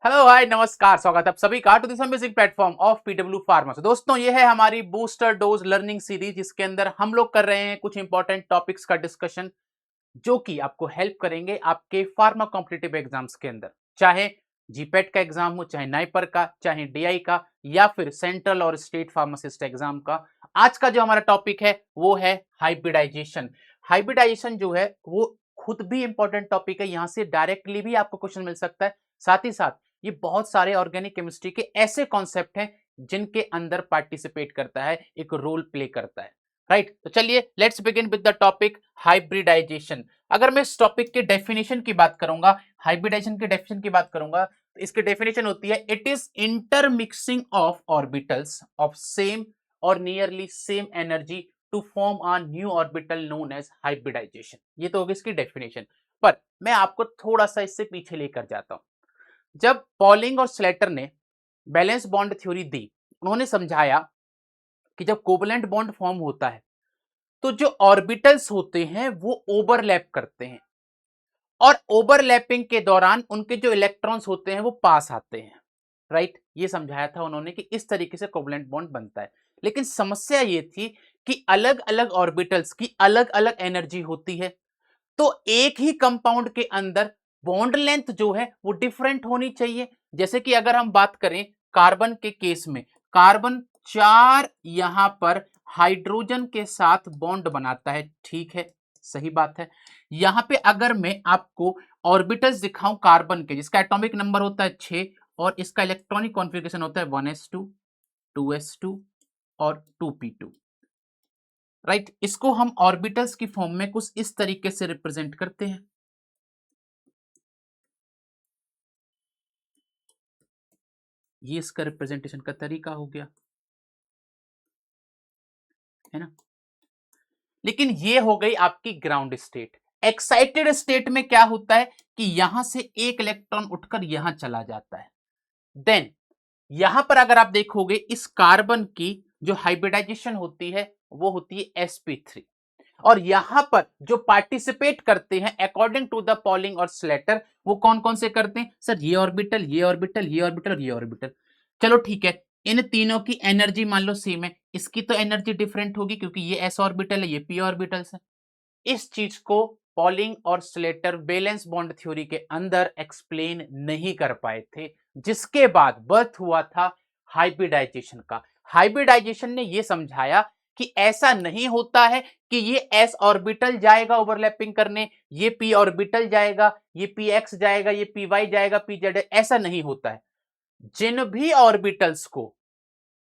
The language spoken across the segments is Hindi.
हेलो हाय नमस्कार, स्वागत है आप सभी का to this amazing platform of PW Pharma. दोस्तों, ये है हमारी बूस्टर डोज लर्निंग सीरीज जिसके अंदर हम लोग कर रहे हैं कुछ इंपॉर्टेंट टॉपिक्स का डिस्कशन जो कि आपको हेल्प करेंगे आपके फार्मा कॉम्पिटिटिव एग्जाम्स के अंदर, चाहे जीपेट का एग्जाम हो, चाहे नाइपर का, चाहे डीआई का, या फिर सेंट्रल और स्टेट फार्मासिस्ट एग्जाम का। आज का जो हमारा टॉपिक है वो है हाइब्रिडाइजेशन। हाइब्रिडाइजेशन जो है वो खुद भी इंपॉर्टेंट टॉपिक है, यहां से डायरेक्टली भी आपको क्वेश्चन मिल सकता है। साथ ही साथ ये बहुत सारे ऑर्गेनिक केमिस्ट्री के ऐसे कॉन्सेप्ट हैं जिनके अंदर पार्टिसिपेट करता है, एक रोल प्ले करता है। राइट, तो चलिए let's begin with the topic hybridisation. अगर मैं इस टॉपिक के डेफिनेशन की बात करूंगा, हाइब्रिडाइजेशन के डेफिनेशन की बात करूंगा, तो इसकी डेफिनेशन होती है it is intermixing of orbitals of same और nearly same energy to form a new orbital known as hybridisation. ये तो होगी इसकी डेफिनेशन, पर मैं आपको थोड़ा सा इससे पीछे लेकर जाता हूं। जब पॉलिंग और स्लेटर ने बैलेंस बॉन्ड थ्योरी दी, उन्होंने समझाया कि जब कोवलेंट बॉन्ड फॉर्म होता है तो जो ऑर्बिटल्स होते हैं वो ओवरलैप करते हैं और ओवरलैपिंग के दौरान उनके जो इलेक्ट्रॉन्स होते हैं वो पास आते हैं। राइट, ये समझाया था उन्होंने कि इस तरीके से कोवलेंट बॉन्ड बनता है। लेकिन समस्या ये थी कि अलग अलग ऑर्बिटल्स की अलग अलग एनर्जी होती है, तो एक ही कंपाउंड के अंदर बॉन्ड लेंथ जो है वो डिफरेंट होनी चाहिए। जैसे कि अगर हम बात करें कार्बन के केस में, कार्बन 4 यहां पर हाइड्रोजन के साथ बॉन्ड बनाता है, ठीक है, सही बात है। यहां पे अगर मैं आपको ऑर्बिटल्स दिखाऊं कार्बन के, जिसका एटॉमिक नंबर होता है 6 और इसका इलेक्ट्रॉनिक कॉन्फ़िगरेशन होता है 1s2 2s2 और 2p2। राइट, इसको हम ऑर्बिटल्स की फॉर्म में कुछ इस तरीके से रिप्रेजेंट करते हैं। ये इसका रिप्रेजेंटेशन का तरीका हो गया, है ना। लेकिन ये हो गई आपकी ग्राउंड स्टेट। एक्साइटेड स्टेट में क्या होता है कि यहां से एक इलेक्ट्रॉन उठकर यहां चला जाता है। देन यहां पर अगर आप देखोगे इस कार्बन की जो हाइब्रिडाइजेशन होती है वो होती है sp3। और यहां पर जो पार्टिसिपेट करते हैं अकॉर्डिंग टू द पॉलिंग और स्लेटर, वो कौन कौन से करते हैं सर? ये ऑर्बिटल, ये ऑर्बिटल, ये ऑर्बिटल और ये ऑर्बिटल। चलो ठीक है, इन तीनों की एनर्जी मान लो सेम है, इसकी तो एनर्जी डिफरेंट होगी क्योंकि ये एस ऑर्बिटल है, ये पी ऑर्बिटल्स है। इस चीज को पॉलिंग और स्लेटर बैलेंस बॉन्ड थ्योरी के अंदर एक्सप्लेन नहीं कर पाए थे, जिसके बाद बर्थ हुआ था हाइब्रिडाइजेशन का। हाइब्रिडाइजेशन ने यह समझाया कि ऐसा नहीं होता है कि ये एस ऑर्बिटल जाएगा ओवरलैपिंग करने, ये पी ऑर्बिटल जाएगा, ये पी एक्स जाएगा, ये पी वाई जाएगा, पी जेड, ऐसा नहीं होता है। जिन भी ऑर्बिटल्स को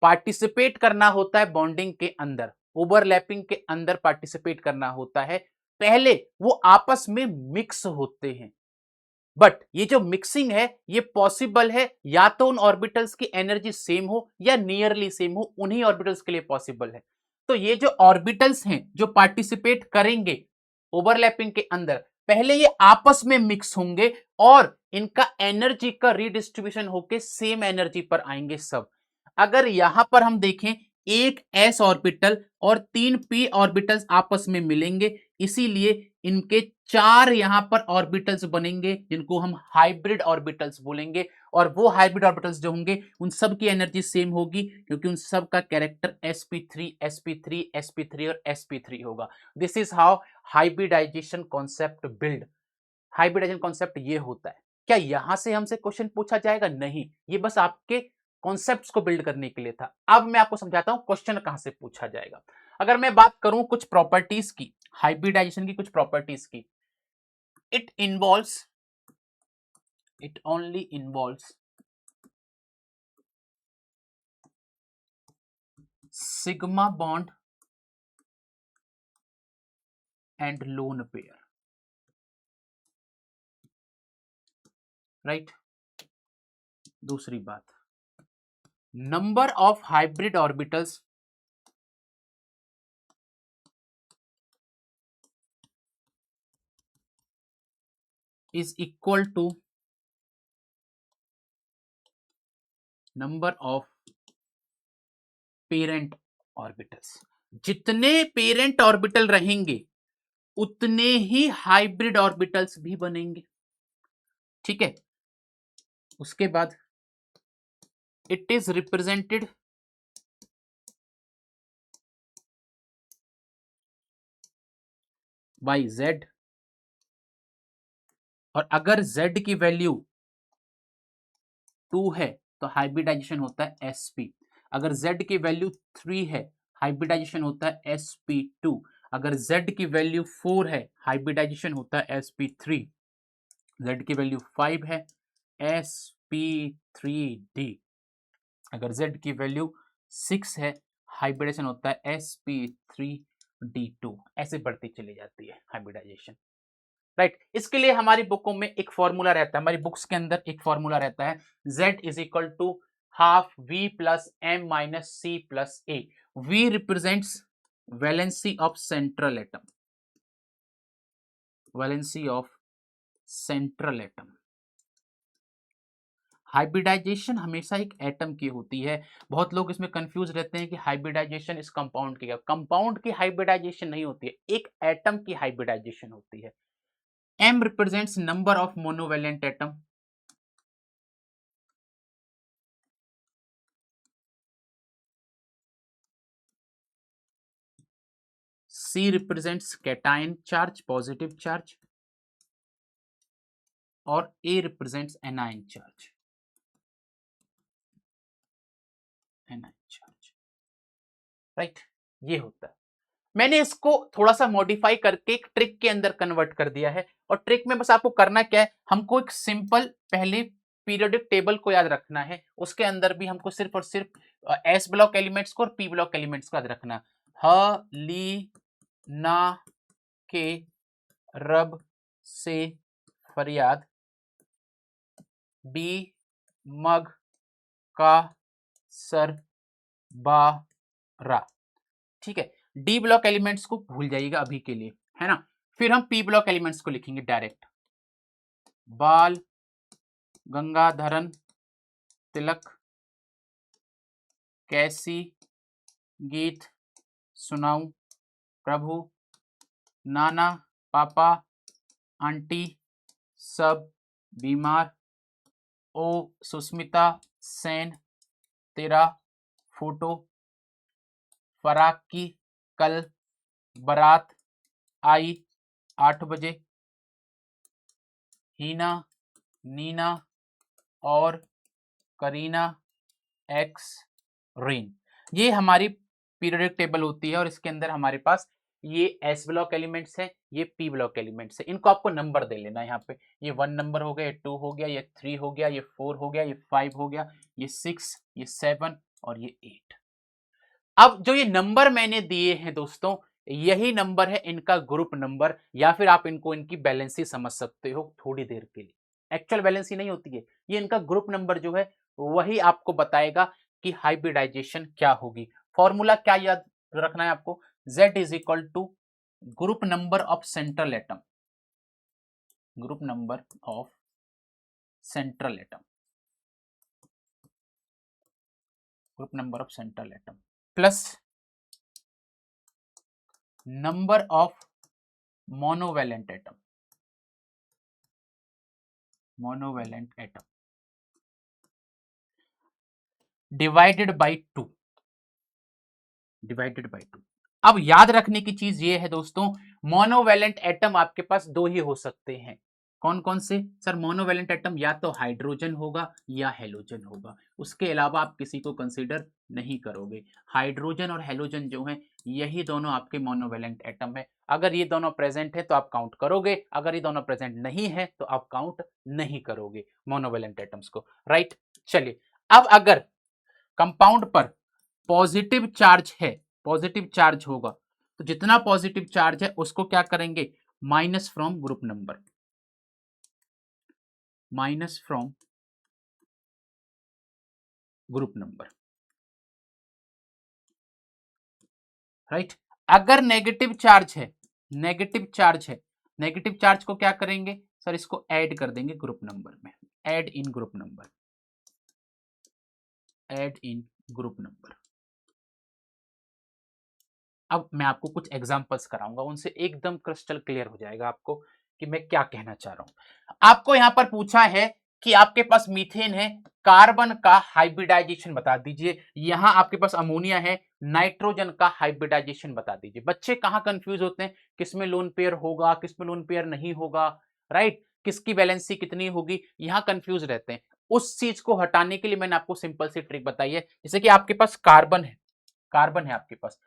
पार्टिसिपेट करना होता है बॉन्डिंग के अंदर, ओवरलैपिंग के अंदर पार्टिसिपेट करना होता है, पहले वो आपस में मिक्स होते हैं। बट ये जो मिक्सिंग है ये पॉसिबल है या तो उन ऑर्बिटल्स की एनर्जी सेम हो या नियरली सेम हो, उन्हीं ऑर्बिटल्स के लिए पॉसिबल है। तो ये जो ऑर्बिटल्स हैं जो पार्टिसिपेट करेंगे ओवरलैपिंग के अंदर, पहले ये आपस में मिक्स होंगे और इनका एनर्जी का रिडिस्ट्रीब्यूशन होकर सेम एनर्जी पर आएंगे सब। अगर यहां पर हम देखें, एक s ऑर्बिटल और 3 p ऑर्बिटल्स आपस में मिलेंगे, इसीलिए इनके 4 यहां पर ऑर्बिटल्स बनेंगे जिनको हम हाइब्रिड ऑर्बिटल्स बोलेंगे। और वो हाइब्रिड ऑर्बिटल्स जो होंगे उन सब की एनर्जी सेम होगी क्योंकि उन सब का कैरेक्टर sp3 sp3 sp3 और sp3 होगा। This is how hybridisation concept build. Hybridisation concept ये होता है। क्या यहां से हमसे क्वेश्चन पूछा जाएगा? नहीं, ये बस आपके कॉन्सेप्ट्स को बिल्ड करने के लिए था। अब मैं आपको समझाता हूं क्वेश्चन कहां से पूछा जाएगा। अगर मैं बात करूं कुछ प्रॉपर्टीज की, हाइब्रिडाइजेशन की कुछ प्रॉपर्टीज की, it involves, it only involves sigma bond and lone pair. Right, दूसरी बात, number of hybrid orbitals is equal to number of parent orbitals. जितने पेरेंट ऑर्बिटल रहेंगे उतने ही हाइब्रिड ऑर्बिटल्स भी बनेंगे। ठीक है, उसके बाद it is represented by Z, और अगर Z की वैल्यू 2 है तो हाइब्रिडाइजेशन होता है sp। अगर Z की वैल्यू 3 है हाइब्रिडाइजेशन होता है sp2। अगर Z की वैल्यू 4 है हाइब्रिडाइजेशन होता है sp3। Z की वैल्यू 5 है sp3d। अगर Z की वैल्यू 6 है हाइब्रिडाइजेशन होता है sp3d2। ऐसे बढ़ती चली जाती है हाइब्रिडाइजेशन, राइट। इसके लिए हमारी बुकों में एक फॉर्मूला रहता है, हमारी बुक्स के अंदर एक फॉर्मूला रहता है, Z is equal to half V plus M minus C plus A। V represents valency of central atom, valency of central atom. Hybridisation हमेशा एक एटम की होती है। बहुत लोग इसमें कंफ्यूज रहते हैं कि हाइब्रिडाइजेशन इस कंपाउंड की, कंपाउंड की हाइब्रिडाइजेशन नहीं होती है, एक एटम की हाइब्रिडाइजेशन होती है। M represents number of monovalent atom, C represents cation charge, positive charge, और A represents anion charge, anion charge, right. ये होता है। मैंने इसको थोड़ा सा मॉडिफाई करके एक ट्रिक के अंदर कन्वर्ट कर दिया है, और ट्रिक में बस आपको करना क्या है, हमको एक सिंपल पहले पीरियोडिक टेबल को याद रखना है, उसके अंदर भी हमको सिर्फ और सिर्फ एस ब्लॉक एलिमेंट्स को और पी ब्लॉक एलिमेंट्स को याद रखना। ह ली ना के रब से फरियाद, बी मग का सर बारा। ठीक है, डी ब्लॉक एलिमेंट्स को भूल जाइएगा अभी के लिए, है ना। फिर हम पी ब्लॉक एलिमेंट्स को लिखेंगे डायरेक्ट, बाल गंगाधरन तिलक, कैसी गीत सुनाऊं प्रभु, नाना पापा आंटी सब बीमार, ओ सुस्मिता सेन तेरा फोटो, फराक की कल बारात आई 8 बजे, हीना नीना और करीना एक्स रेन। ये हमारी पीरियोडिक टेबल होती है, और इसके अंदर हमारे पास ये एस ब्लॉक एलिमेंट्स है, ये पी ब्लॉक एलिमेंट्स है। इनको आपको नंबर दे लेना है यहाँ पे, ये 1 नंबर हो गया, ये 2 हो गया, ये 3 हो गया, ये 4 हो गया, ये 5 हो गया, ये 6, ये 7 और ये 8। अब जो ये नंबर मैंने दिए हैं दोस्तों, यही नंबर है इनका ग्रुप नंबर, या फिर आप इनको इनकी बैलेंसी समझ सकते हो थोड़ी देर के लिए। एक्चुअल बैलेंसी नहीं होती है, ये इनका ग्रुप नंबर जो है वही आपको बताएगा कि हाइब्रिडाइजेशन क्या होगी। फॉर्मूला क्या याद रखना है आपको, Z is equal to group number of central atom, group number of central atom, group number of central atom plus number of monovalent atom, monovalent atom divided by 2, divided by 2। अब याद रखने की चीज ये है दोस्तों, मोनोवैलेंट एटम आपके पास दो ही हो सकते हैं। कौन कौन से सर? मोनोवैलेंट एटम या तो हाइड्रोजन होगा या हेलोजन होगा, उसके अलावा आप किसी को कंसीडर नहीं करोगे। हाइड्रोजन और हेलोजन जो है यही दोनों आपके मोनोवैलेंट एटम है। अगर ये दोनों प्रेजेंट है तो आप काउंट करोगे, अगर ये दोनों प्रेजेंट नहीं है तो आप काउंट नहीं करोगे मोनोवैलेंट एटम्स को, राइट। चलिए, अब अगर कंपाउंड पर पॉजिटिव चार्ज है, पॉजिटिव चार्ज होगा तो जितना पॉजिटिव चार्ज है उसको क्या करेंगे, minus from group number, minus from group number, right. अगर नेगेटिव चार्ज है, नेगेटिव चार्ज है, नेगेटिव चार्ज को क्या करेंगे सर, इसको ऐड कर देंगे ग्रुप नंबर में, add in group number, add in group number. अब मैं आपको कुछ एग्जांपल्स कराऊंगा, उनसे एकदम क्रिस्टल क्लियर हो जाएगा आपको कि मैं क्या कहना चाह रहा हूं। आपको यहां पर पूछा है कि आपके पास मीथेन है, कार्बन का हाइब्रिडाइजेशन बता दीजिए। यहां आपके पास अमोनिया है, नाइट्रोजन का हाइब्रिडाइजेशन बता दीजिए। बच्चे कहां कंफ्यूज होते हैं, किसमें लोन पेयर होगा, किसमें लोन पेयर नहीं होगा, राइट, किसकी वैलेंसी कितनी होगी, यहां कंफ्यूज रहते हैं। उस चीज को हटाने के लिए मैंने आपको सिंपल सी ट्रिक बताई है। जैसे कि आपके पास कार्बन है, कार्बन है आपके पास,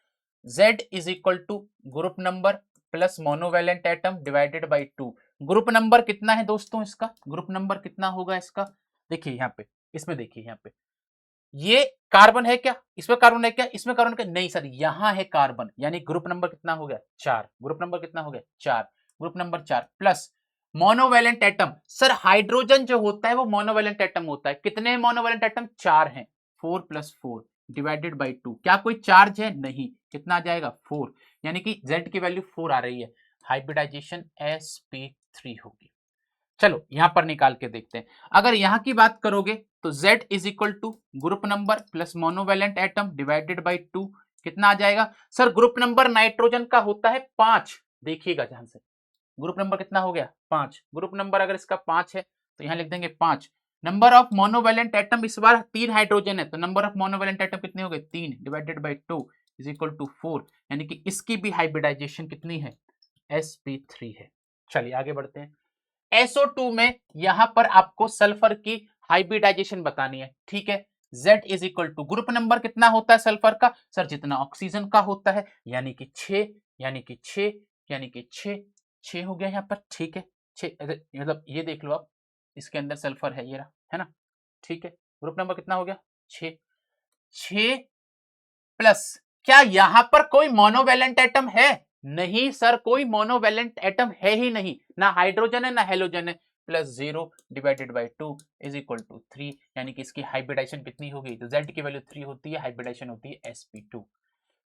Z is equal to group number plus monovalent atom divided by 2। Group number कितना है दोस्तों, इसका ग्रुप नंबर कितना होगा इसका, देखिए यहाँ पे, इसमें देखिए यहाँ पे, ये कार्बन है क्या, इसमें कार्बन है क्या, इसमें कार्बन क्या, नहीं सर यहां है कार्बन, यानी ग्रुप नंबर कितना हो गया 4, ग्रुप नंबर कितना हो गया 4, group number 4 plus monovalent atom. Sir hydrogen जो होता है वो मोनोवैलेंट एटम होता है, कितने मोनोवैलेंट एटम 4 हैं, 4 प्लस 4 डिवाइडेड बाई 2। क्या कोई चार्ज है, नहीं, कितना आ जाएगा 4, यानी कि Z की वैल्यू 4 आ रही है, हाइब्रिडाइजेशन sp3 होगी। चलो यहां पर निकाल के देखते हैं। अगर यहां की बात करोगे तो Z is equal to group number plus monovalent atom divided by 2, कितना आ जाएगा सर, ग्रुप नंबर नाइट्रोजन का होता है 5, देखिएगा ध्यान से, ग्रुप नंबर कितना हो गया 5, ग्रुप नंबर अगर इसका 5 है तो यहां लिख देंगे 5। नंबर ऑफ मोनोवैलेंट एटम, इस बार 3 हाइड्रोजन है तो नंबर ऑफ मोनोवैलेंट एटम कितने हो गए 3 divided by 2 is equal to 4, यानी कि इसकी भी हाइब्रिडाइजेशन कितनी है sp3 है। चलिए आगे बढ़ते हैं। SO2 में यहां पर आपको सल्फर की हाइब्रिडाइजेशन बतानी है, ठीक है। Z is equal to group number कितना होता है सल्फर का, सर जितना ऑक्सीजन का होता है, यानी कि 6, यानी कि 6, यानी कि 6 हो गया यहाँ पर, ठीक है 6, मतलब ये देख लो आप, इसके अंदर सल्फर है, ये रहा, है ना, ठीक है। ग्रुप नंबर कितना हो गया 6, 6 प्लस, क्या यहां पर कोई मोनोवैलेंट एटम है, नहीं सर कोई मोनोवैलेंट एटम है ही नहीं, ना हाइड्रोजन है ना हेलोजन है, plus 0 divided by 2 is equal to 3, यानी कि इसकी हाइब्रिडाइजेशन कितनी होगी, तो Z की वैल्यू 3 होती है, हाइब्रिडाइजेशन होती है sp2।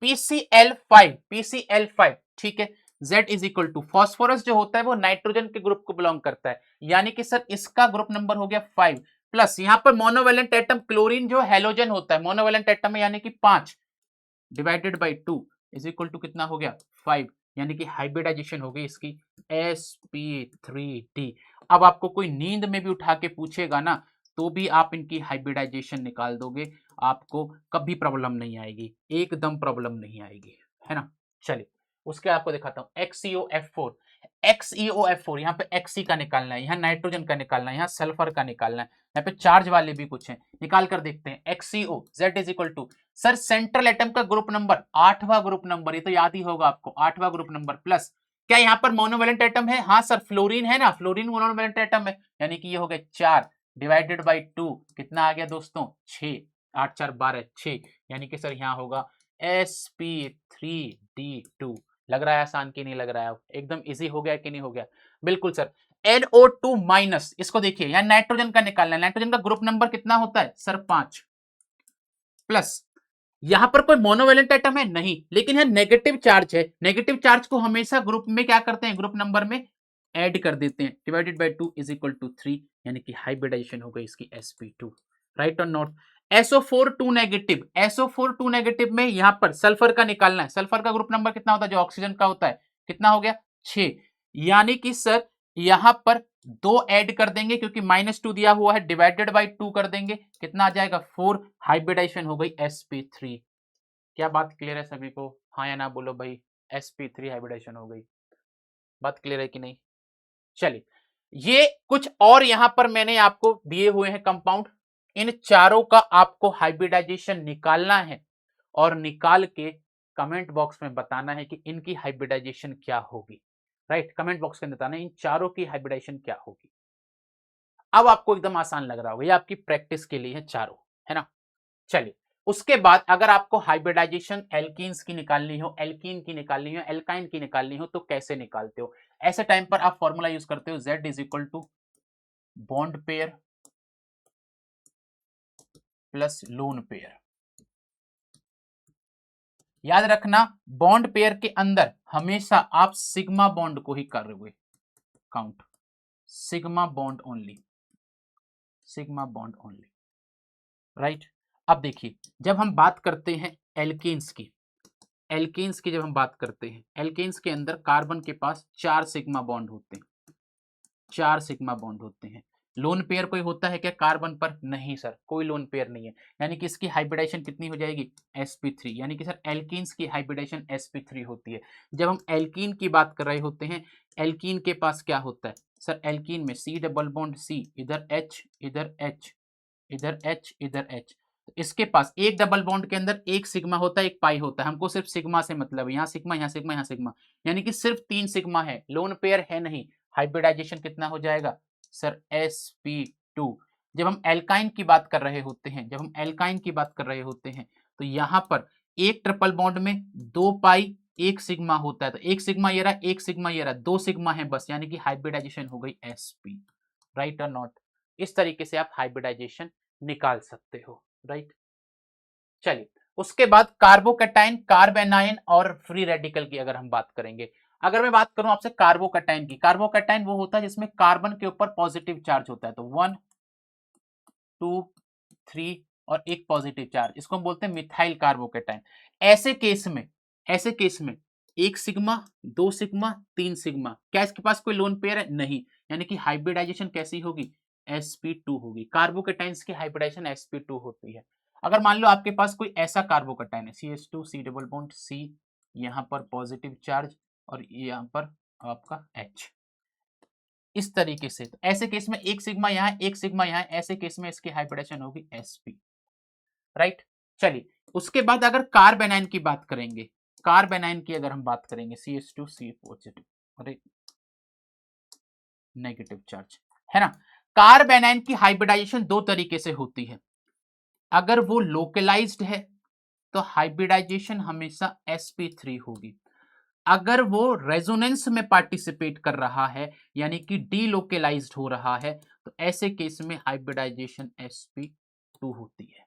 PCl5, ठीक है, Z is equal to phosphorus जो होता है वो नाइट्रोजन के ग्रुप को बिलोंग करता है, यानी कि सर इसका ग्रुप नंबर हो गया 5 प्लस यहां पर मोनोवैलेंट एटम क्लोरीन जो हेलोजन होता है, मोनोवैलेंट एटम है यानी कि 5 divided by 2 is equal to कितना हो गया 5, यानी कि हाइब्रिडाइजेशन हो गई इसकी sp3d। अब आपको कोई नींद में भी उठा के पूछेगा ना तो भी आप इनकी हाइब्रिडाइजेशन निकाल दोगे, आपको कभी प्रॉब्लम नहीं आएगी, एकदम प्रॉब्लम नहीं आएगी, है ना। चलिए उसके आपको दिखाता हूं, XeO F4, XeO F4 यहाँ पे Xe का निकालना है, यहाँ नाइट्रोजन का निकालना है, यहाँ सल्फर का निकालना है, यहाँ पे चार्ज वाले भी कुछ हैं, निकाल कर देखते हैं। XeO Z is equal to, sir central atom का ग्रुप नंबर 8वां ग्रुप नंबर, ये तो याद ही होगा आपको, 8वां ग्रुप नंबर प्लस, क्या यहाँ पर मोनोवैलेंट एटम है, हाँ सर फ्लोरीन है ना, फ्लोरीन मोनोवैलेंट एटम है, यानी कि ये हो गया 4 डिवाइडेड बाई 2, कितना आ गया दोस्तों 6, 8 4 12 6, यानी कि सर यहाँ होगा sp3d2। लग रहा है आसान कि नहीं लग रहा है, एकदम इजी हो गया कि नहीं हो गया, बिल्कुल सर। NO2 माइनस, इसको देखिए यहाँ नाइट्रोजन का निकालना है, नाइट्रोजन का ग्रुप नंबर कितना होता है सर 5 प्लस, यहां पर कोई मोनोवैलेंट एटम है नहीं, लेकिन यहां नेगेटिव चार्ज है, नेगेटिव चार्ज को हमेशा ग्रुप में क्या करते हैं, ग्रुप नंबर में ऐड कर देते हैं, divided by 2 is equal to 3, यानी कि हाइब्रिडाइजेशन हो गई इसकी sp2, राइट और not. SO4 2 negative, SO4 2 negative में यहां पर सल्फर का निकालना है, सल्फर का ग्रुप नंबर कितना होता है जो ऑक्सीजन का होता है, कितना हो गया 6, यानी कि सर यहां पर 2 ऐड कर देंगे क्योंकि -2 दिया हुआ है, डिवाइडेड बाई 2 कर देंगे, कितना आ जाएगा 4, हाइब्रिडाइजेशन हो गई sp3। क्या बात क्लियर है सभी को, हाँ या ना बोलो भाई, sp3 हाइब्रिडाइजेशन हो गई, बात क्लियर है कि नहीं। चलिए ये कुछ और यहां पर मैंने आपको दिए हुए हैं कंपाउंड, इन चारों का आपको हाइब्रिडाइजेशन निकालना है और निकाल के कमेंट बॉक्स में बताना है कि इनकी हाइब्रिडाइजेशन क्या होगी, राइट, कमेंट बॉक्स में बताना है इन चारों की हाइब्रिडाइजेशन क्या होगी। अब आपको एकदम आसान लग रहा होगा, ये आपकी प्रैक्टिस के लिए है चारों, है ना। चलिए उसके बाद अगर आपको हाइब्रिडाइजेशन एल्कीन्स की निकालनी हो, एल्कीन की निकालनी हो, एल्काइन की निकालनी हो तो कैसे निकालते हो, ऐसे टाइम पर आप फॉर्मूला यूज करते हो Z is equal to bond pair plus lone pair. याद रखना बॉन्ड पेयर के अंदर हमेशा आप सिग्मा बॉन्ड को ही करोगे count, sigma bond only, sigma bond only, right. अब देखिए जब हम बात करते हैं एल्केन्स की, एल्केन्स की जब हम बात करते हैं, एल्केन्स के अंदर कार्बन के पास 4 सिग्मा बॉन्ड होते हैं, 4 सिग्मा बॉन्ड होते हैं, लोन पेयर कोई होता है क्या कार्बन पर? नहीं सर, कोई लोन पेयर नहीं है, यानी कि इसकी हाइब्रिडाइजेशन कितनी हो जाएगी? sp3, यानी कि सर एल्कीन्स की हाइब्रिडाइजेशन sp3 होती है। जब हम एल्कीन की बात कर रहे होते हैं, एल्कीन के पास क्या होता है सर? एल्कीन में C डबल बॉन्ड C, इधर H, इधर H, इधर H, इधर H। तो इसके पास एक डबल बॉन्ड के अंदर एक सिग्मा होता है, एक पाई होता है, हमको सिर्फ सिग्मा से मतलब है, यहाँ सिग्मा, यहाँ सिग्मा, यहाँ सिग्मा, यानी कि सिर्फ 3 सिग्मा है, लोन पेयर है नहीं। हाइब्रिडाइजेशन कितना हो जाएगा सर? sp2। जब हम एल्काइन की बात कर रहे होते हैं, जब हम एल्काइन की बात कर रहे होते हैं, तो यहां पर एक ट्रिपल बॉन्ड में 2 पाई एक सिग्मा होता है, तो एक सिग्मा ये रहा, एक सिग्मा ये रहा, 2 सिग्मा है बस, यानी कि हाइब्रिडाइजेशन हो गई sp। राइट और नॉट? इस तरीके से आप हाइब्रिडाइजेशन निकाल सकते हो। राइट, चलिए उसके बाद कार्बोकैटायन, कार्बेनाइन और फ्री रेडिकल की अगर हम बात करेंगे, अगर मैं बात करूं आपसे कार्बोकैटायन की, कार्बोकैटायन वो होता है जिसमें कार्बन के ऊपर पॉजिटिव चार्ज होता है, तो 1 2 3 और एक पॉजिटिव चार्ज, इसको हम बोलते हैं मिथाइल कार्बोकैटायन। ऐसे केस में, ऐसे केस में एक सिग्मा, 2 सिग्मा, 3 सिग्मा, क्या इसके पास कोई लोन पेयर है? नहीं, यानी कि हाइब्रिडाइजेशन कैसी होगी? sp2 होगी। कार्बोकैटायंस की हाइब्रिडाइजेशन sp2 होती है। अगर मान लो आपके पास कोई ऐसा कार्बोकैटायन है, CH2 C double bond C, यहां पर पॉजिटिव चार्ज और यहां पर आपका H, इस तरीके से, तो ऐसे केस में एक सिग्मा यहाँ, एक सिग्मा यहाँ, ऐसे केस में इसकी हाइब्रिडेशन होगी sp। राइट, चलिए उसके बाद अगर कार्बेनाइन की बात करेंगे, कार्बेनाइन की अगर हम बात करेंगे, CH2 C पॉजिटिव और एक नेगेटिव चार्ज, है ना। कार्बेनाइन की हाइब्रिडाइजेशन दो तरीके से होती है, अगर वो लोकलाइज्ड है तो हाइब्रिडाइजेशन हमेशा sp3 होगी, अगर वो रेजोनेंस में पार्टिसिपेट कर रहा है यानी कि डीलोकलाइज्ड हो रहा है, तो ऐसे केस में हाइब्रिडाइजेशन sp2 होती है।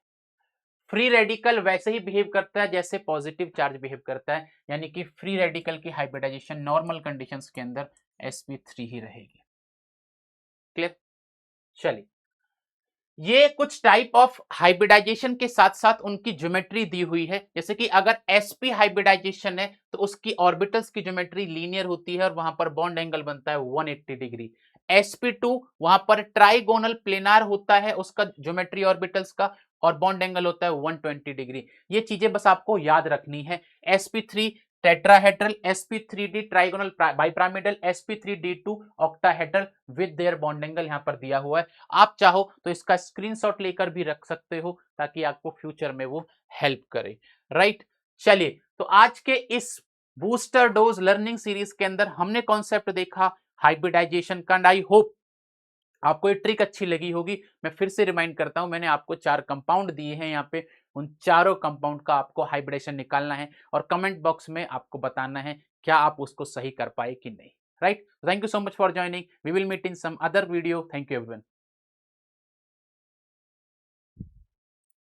फ्री रेडिकल वैसे ही बिहेव करता है जैसे पॉजिटिव चार्ज बिहेव करता है, यानी कि फ्री रेडिकल की हाइब्रिडाइजेशन नॉर्मल कंडीशंस के अंदर sp3 ही रहेगी। क्लियर? चलिए, ये कुछ टाइप ऑफ हाइब्रिडाइजेशन के साथ साथ उनकी ज्योमेट्री दी हुई है, जैसे कि अगर sp हाइब्रिडाइजेशन है तो उसकी ऑर्बिटल्स की ज्योमेट्री लीनियर होती है और वहां पर बॉन्ड एंगल बनता है 180 डिग्री। sp2 वहां पर ट्राइगोनल प्लेनार होता है उसका ज्योमेट्री ऑर्बिटल्स का, और बॉन्ड एंगल होता है 120 डिग्री। ये चीजें बस आपको याद रखनी है। sp3 tetrahedral, sp3d trigonal bipyramidal, sp3d2 octahedral with their bond angle यहां पर दिया हुआ है। आप चाहो तो इसका स्क्रीनशॉट लेकर भी रख सकते हो ताकि आपको फ्यूचर में वो हेल्प करे। राइट, चलिए तो आज के इस बूस्टर डोज लर्निंग सीरीज के अंदर हमने कॉन्सेप्ट देखा हाइब्रिडाइजेशन का, आई होप आपको ये ट्रिक अच्छी लगी होगी। मैं फिर से रिमाइंड करता हूं, मैंने आपको 4 कंपाउंड दिए हैं यहाँ पे, उन चारों कंपाउंड का आपको हाइब्रिडेशन निकालना है और कमेंट बॉक्स में आपको बताना है क्या आप उसको सही कर पाए कि नहीं। Right, thank you so much for joining, we will meet in some other video. Thank you everyone.